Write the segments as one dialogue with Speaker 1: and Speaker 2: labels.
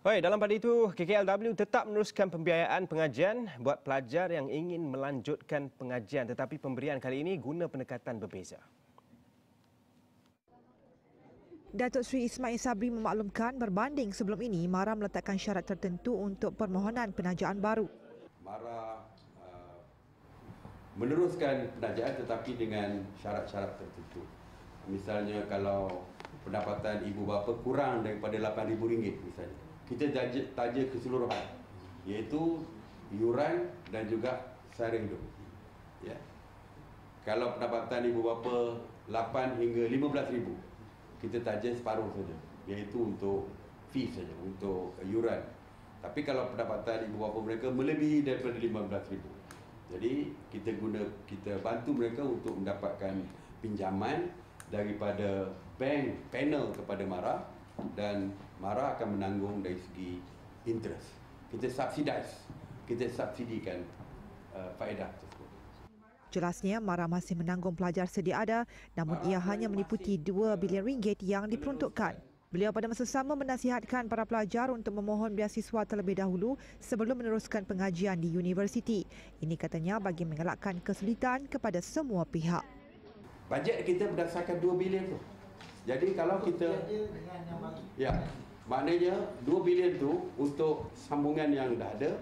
Speaker 1: Baik, dalam pada itu, KKLW tetap meneruskan pembiayaan pengajian buat pelajar yang ingin melanjutkan pengajian, tetapi pemberian kali ini guna pendekatan berbeza.
Speaker 2: Datuk Seri Ismail Sabri memaklumkan berbanding sebelum ini, MARA meletakkan syarat tertentu untuk permohonan penajaan baru.
Speaker 3: MARA meneruskan penajaan tetapi dengan syarat-syarat tertentu. Misalnya kalau pendapatan ibu bapa kurang daripada RM8,000 misalnya, kita taja keseluruhan, iaitu yuran dan juga sara hidup. Ya. Kalau pendapatan ibu bapa 8 hingga 15,000, kita taja separuh saja, iaitu untuk fee saja, untuk yuran. Tapi kalau pendapatan ibu bapa mereka melebihi daripada 15,000, jadi kita bantu mereka untuk mendapatkan pinjaman daripada bank panel kepada MARA, dan MARA akan menanggung dari segi interest. Kita subsidikan faedah tersebut.
Speaker 2: Jelasnya, MARA masih menanggung pelajar sedia ada, namun ia hanya meliputi RM2 bilion yang diperuntukkan. Beliau pada masa sama menasihatkan para pelajar untuk memohon beasiswa terlebih dahulu sebelum meneruskan pengajian di universiti. Ini katanya bagi mengelakkan kesulitan kepada semua pihak.
Speaker 3: Bajet kita berdasarkan 2 bilion tu. Jadi kalau kita maknanya 2 bilion tu untuk sambungan yang dah ada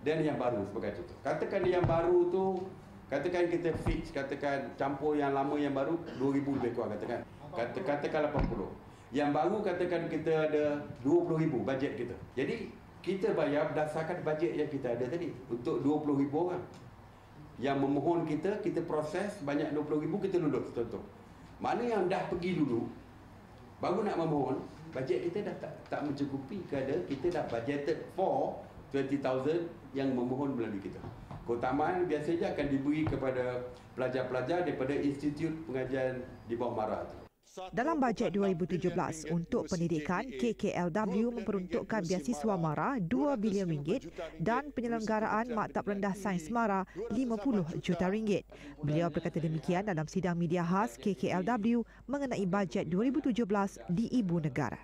Speaker 3: dan yang baru sebagai contoh. Katakan yang baru tu, katakan kita fix, katakan campur yang lama yang baru 2,000 lebih kurang, katakan 80. Yang baru katakan kita ada 20,000 bajet kita. Jadi kita bayar berdasarkan bajet yang kita ada tadi untuk 20,000 orang. Yang memohon kita proses banyak 20,000, kita lulus contoh. Mana yang dah pergi dulu baru nak memohon, bajet kita dah tak mencukupi kerana kita dah budgeted for 20,000 yang memohon melalui kita. Keutamaan biasanya akan diberi kepada pelajar-pelajar daripada institut pengajian di bawah MARA itu.
Speaker 2: Dalam bajet 2017 untuk pendidikan, KKLW memperuntukkan beasiswa MARA RM2 bilion dan penyelenggaraan Maktab Rendah Sains MARA RM50 juta. Beliau berkata demikian dalam sidang media khas KKLW mengenai bajet 2017 di Ibu Negara.